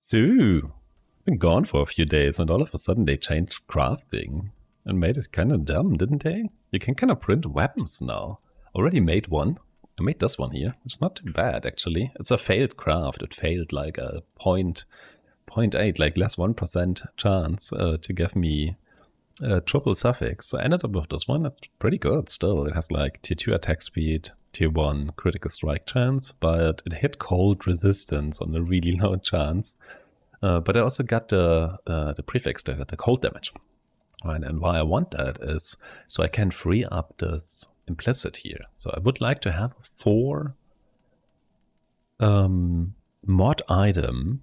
So, been gone for a few days and all of a sudden they changed crafting and made it kind of dumb, didn't they? You can kind of print weapons now. Already made one. I made this one here. It's not too bad actually. It's a failed craft. It failed like a 0.8, like less 1% chance to give me a triple suffix. So I ended up with this one. It's pretty good still. It has like tier 2 attack speed, tier 1 critical strike chance, but it hit cold resistance on a really low chance. But I also got the prefix, the cold damage. Right, and why I want that is so I can free up this implicit here. So I would like to have a 4 mod item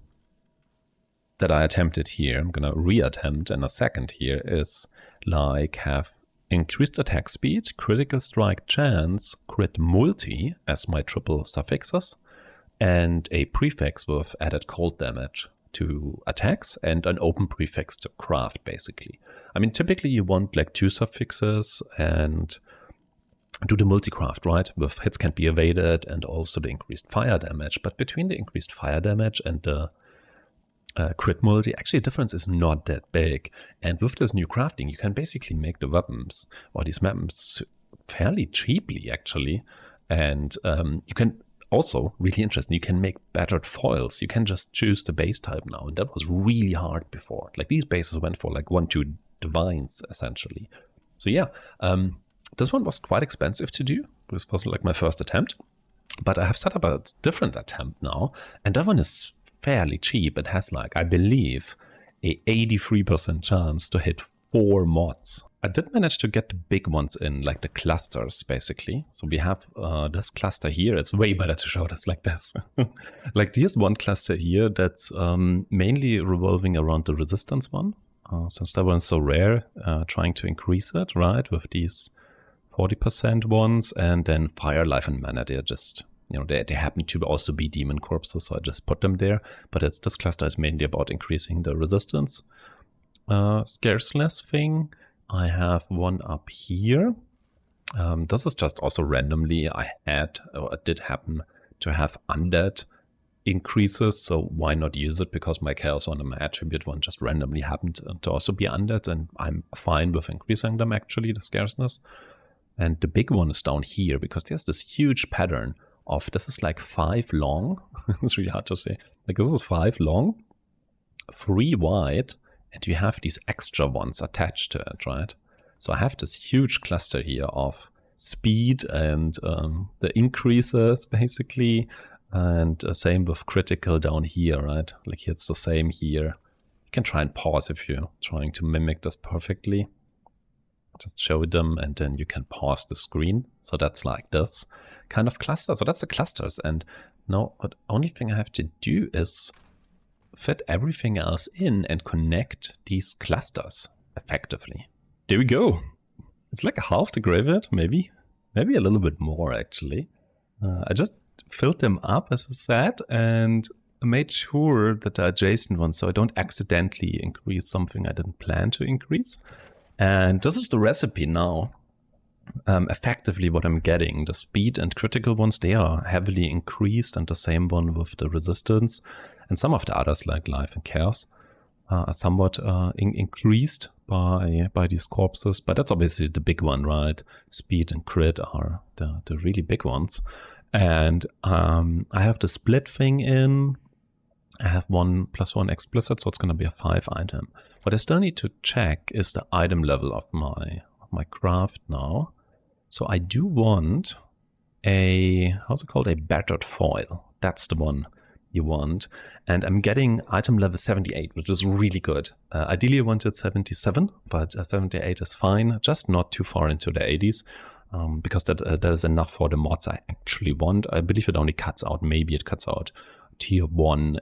that I attempted here. I'm gonna re-attempt in a second here is like have increased attack speed, critical strike chance, crit multi as my triple suffixes, and a prefix with added cold damage to attacks and an open prefix to craft basically. I mean, typically you want like 2 suffixes and do the multi-craft, right? With hits can't be evaded and also the increased fire damage. But between the increased fire damage and the crit multi, actually the difference is not that big. And with this new crafting, you can basically make the weapons or these weapons fairly cheaply actually. And you can also, really interesting, you can make battered foils. You can just choose the base type now. And that was really hard before. Like these bases went for like 1-2 divines essentially. So yeah, this one was quite expensive to do. This was like my first attempt. But I have set up a different attempt now. And that one is fairly cheap. It has like, I believe, a 83% chance to hit 4 mods. I did manage to get the big ones in, like the clusters, basically. So we have this cluster here. It's way better to show this like this. Like there's one cluster here that's mainly revolving around the resistance one. Since that one's so rare, trying to increase it, right, with these 40% ones. And then fire, life, and mana, they're just, you know, they happen to also be demon corpses, so I just put them there. But this cluster is mainly about increasing the resistance. Scarceless thing, I have one up here. This is just also randomly I had, or it did happen to have undead increases, so why not use it? Because my chaos one and my attribute one just randomly happened to also be undead, and I'm fine with increasing them actually, the scarceness. And the big one is down here because there's this huge pattern of, this is like 5 long, it's really hard to say, like this is 5 long, 3 wide, and you have these extra ones attached to it, right? So I have this huge cluster here of speed and the increases basically, and same with critical down here, right? Like here it's the same here. You can try and pause if you're trying to mimic this perfectly. Just show them and then you can pause the screen. So that's like this kind of cluster. So that's the clusters. And now the only thing I have to do is fit everything else in and connect these clusters effectively. There we go. It's like half the graveyard, maybe a little bit more actually. I just filled them up, as I said, and made sure that they're adjacent ones so I don't accidentally increase something I didn't plan to increase. And this is the recipe now. Effectively what I'm getting, the speed and critical ones, they are heavily increased, and the same one with the resistance. And some of the others, like life and chaos, are somewhat increased by these corpses. But that's obviously the big one, right? Speed and crit are the really big ones. And I have the split thing in. I have 1+1 explicit, so it's going to be a 5 item. What I still need to check is the item level of my craft now. So I do want a, how's it called? A battered foil. That's the one you want. And I'm getting item level 78, which is really good. Ideally I wanted 77, but 78 is fine. Just not too far into the 80s. Because that is enough for the mods I actually want. I believe it only cuts out, maybe it cuts out tier 1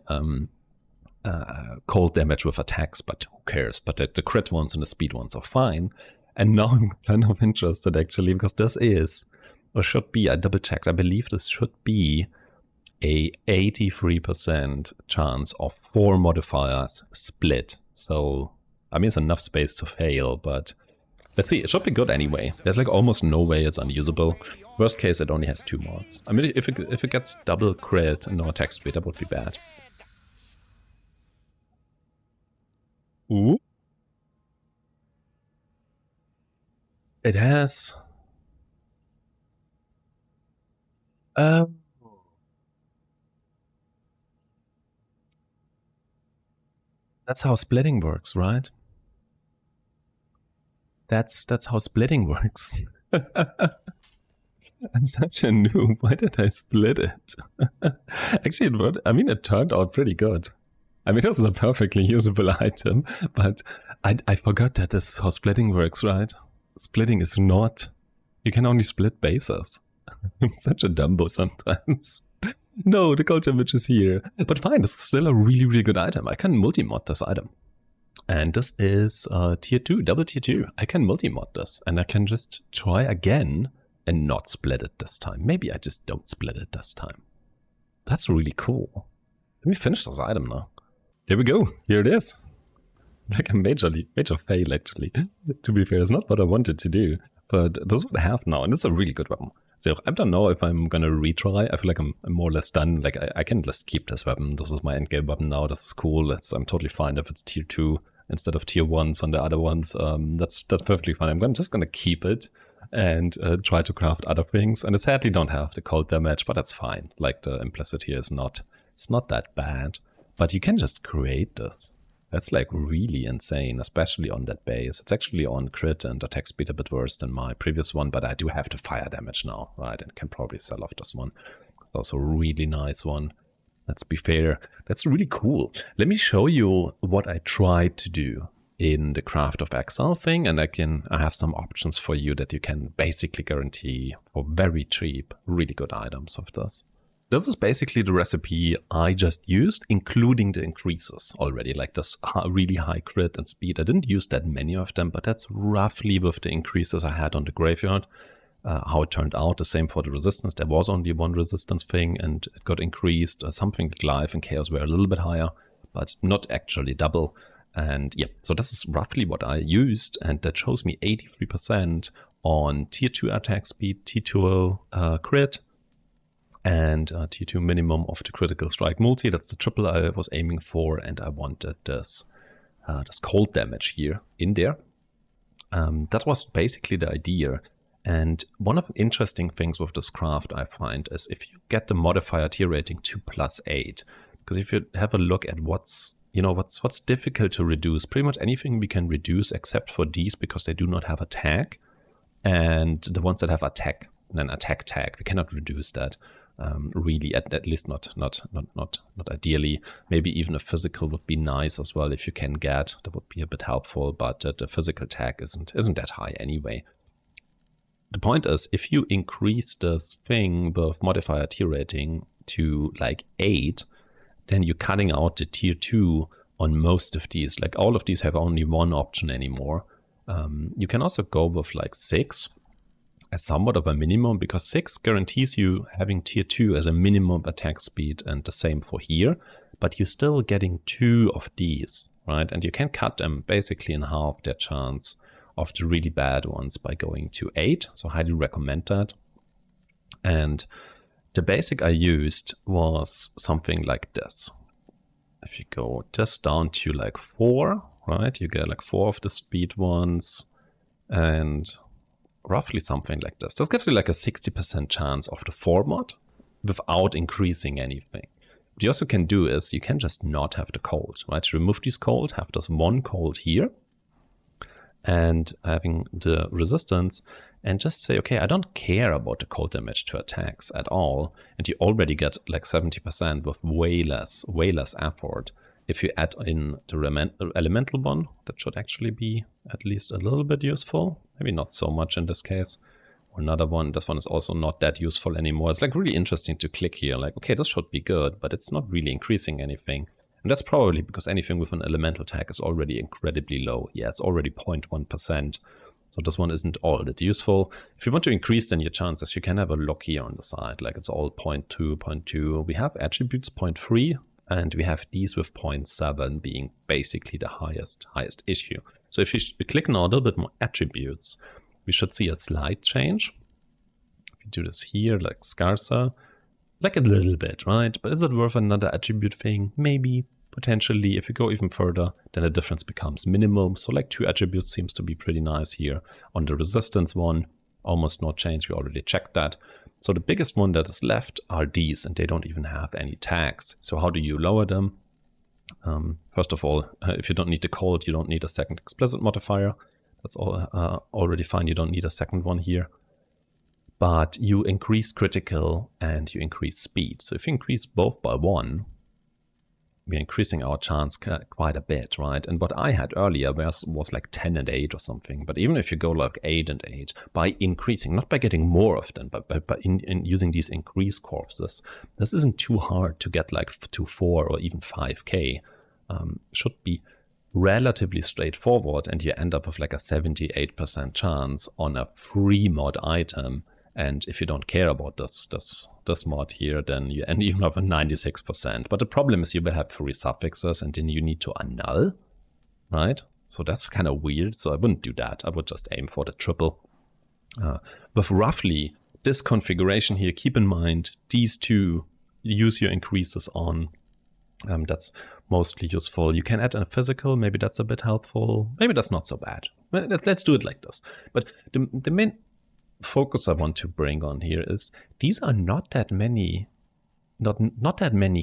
cold damage with attacks, but who cares? But the crit ones and the speed ones are fine. And now I'm kind of interested actually, because this is, or should be, I double checked, I believe this should be a 83% chance of 4 modifiers split. So, I mean, it's enough space to fail, but let's see, it should be good anyway. There's like almost no way it's unusable. Worst case, it only has 2 mods. I mean, if it gets double crit and no attack speed, that would be bad. Ooh. It has... that's how splitting works, right? That's how splitting works. I'm such a noob. Why did I split it? Actually, it turned out pretty good. I mean, this is a perfectly usable item, but I forgot that this is how splitting works, right? Splitting is not... You can only split bases. I'm such a dumbo sometimes. No, the gold damage is here. But fine, this is still a really, really good item. I can multi-mod this item. And this is tier 2, double tier 2. I can multi-mod this, and I can just try again and not split it this time. Maybe I just don't split it this time. That's really cool. Let me finish this item now. Here we go. Here it is. Like a major fail, actually. To be fair, it's not what I wanted to do. But this is what I have now, and it's a really good weapon. So I don't know if I'm gonna retry. I feel like I'm more or less done. Like I can just keep this weapon. This is my endgame weapon now. This is cool. I'm totally fine if it's tier 2 instead of tier 1s on the other ones. That's perfectly fine. I'm just gonna keep it and try to craft other things. And I sadly don't have the cold damage, but that's fine. Like the implicit here is not that bad. But you can just create this. That's like really insane, especially on that base. It's actually on crit and attack speed a bit worse than my previous one, but I do have the fire damage now, right? And can probably sell off this one. Also a really nice one. Let's be fair. That's really cool. Let me show you what I tried to do in the Craft of Exile thing, and I have some options for you that you can basically guarantee for very cheap, really good items of this. This is basically the recipe I just used, including the increases already, like this really high crit and speed. I didn't use that many of them, but that's roughly with the increases I had on the graveyard, how it turned out. The same for the resistance. There was only one resistance thing and it got increased. Something like life and chaos were a little bit higher, but not actually double. And yeah, so this is roughly what I used, and that shows me 83% on tier 2 attack speed, tier 2 crit, and tier 2 minimum of the critical strike multi. That's the triple I was aiming for, and I wanted this cold damage here in there. That was basically the idea. And one of the interesting things with this craft I find is if you get the modifier tier rating to +8, because if you have a look at what's difficult to reduce, pretty much anything we can reduce except for these, because they do not have a tag, and the ones that have attack and an attack tag, we cannot reduce that. Really, at least not ideally. Maybe even a physical would be nice as well if you can get. That would be a bit helpful, but the physical tag isn't that high anyway. The point is, if you increase this thing with modifier tier rating to like 8, then you're cutting out the tier 2 on most of these. Like all of these have only one option anymore. You can also go with like 6. As somewhat of a minimum, because 6 guarantees you having tier 2 as a minimum attack speed, and the same for here, but you're still getting 2 of these, right? And you can cut them basically in half, their chance of the really bad ones, by going to 8, so highly recommend that. And the basic I used was something like this. If you go just down to like 4, right, you get like 4 of the speed ones, and roughly something like this. This gives you like a 60% chance of the 4 mod without increasing anything. What you also can do is you can just not have the cold, right? Remove these cold, have this 1 cold here, and having the resistance, and just say, okay, I don't care about the cold damage to attacks at all. And you already get like 70% with way less effort. If you add in the elemental one, that should actually be at least a little bit useful. Maybe not so much in this case. Or another one, this one is also not that useful anymore. It's like really interesting to click here, like, okay, this should be good, but it's not really increasing anything. And that's probably because anything with an elemental tag is already incredibly low. Yeah, it's already 0.1%. So this one isn't all that useful. If you want to increase then your chances, you can have a look here on the side. Like it's all 0.2, 0.2. We have attributes 0.3. And we have these with 0.7 being basically the highest issue. So if you click now a little bit more attributes, we should see a slight change. If you do this here, like scarcer, like a little bit, right? But is it worth another attribute thing? Maybe, potentially. If you go even further, then the difference becomes minimum. So like 2 attributes seems to be pretty nice here. On the resistance one, almost no change. We already checked that. So the biggest one that is left are these, and they don't even have any tags. So how do you lower them? First of all, if you don't need the code, you don't need a second explicit modifier. That's all already fine. You don't need a second one here. But you increase critical and you increase speed. So if you increase both by 1, we're increasing our chance quite a bit, right? And what I had earlier was like 10 and 8 or something. But even if you go like 8 and 8, by increasing, not by getting more of them, but in using these increase corpses, this isn't too hard to get like to 4 or even 5k. Should be relatively straightforward, and you end up with like a 78% chance on a free mod item. And if you don't care about this mod here, then you end even up at 96%. But the problem is you will have free suffixes, and then you need to annul, right? So that's kind of weird. So I wouldn't do that. I would just aim for the triple. With roughly this configuration here, keep in mind these two, use your increases on. That's mostly useful. You can add a physical. Maybe that's a bit helpful. Maybe that's not so bad. Let's do it like this. But the main focus I want to bring on here is these are not that many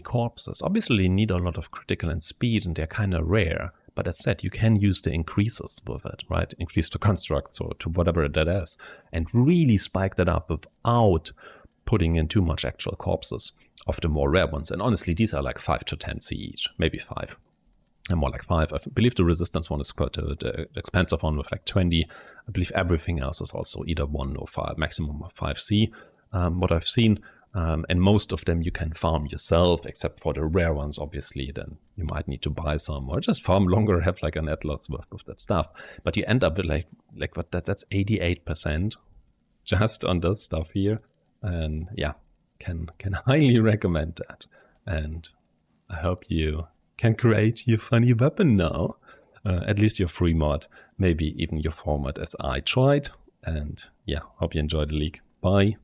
corpses. Obviously you need a lot of critical and speed, and they're kind of rare, but as said, you can use the increases with it, right? Increase to constructs or to whatever that is, and really spike that up without putting in too much actual corpses of the more rare ones. And honestly, these are like 5 to 10 C each, maybe 5. And more like 5. I believe the resistance one is quite the expensive one with like 20. I believe everything else is also either 1 or 5, maximum of 5C. What I've seen, and most of them you can farm yourself, except for the rare ones, obviously. Then you might need to buy some, or just farm longer, have like an atlas worth of that stuff. But you end up with like what that's 88% just on this stuff here. And yeah, can highly recommend that. And I hope you can create your funny weapon now, at least your free mod, maybe even your format as I tried. And yeah, hope you enjoy the leak. Bye.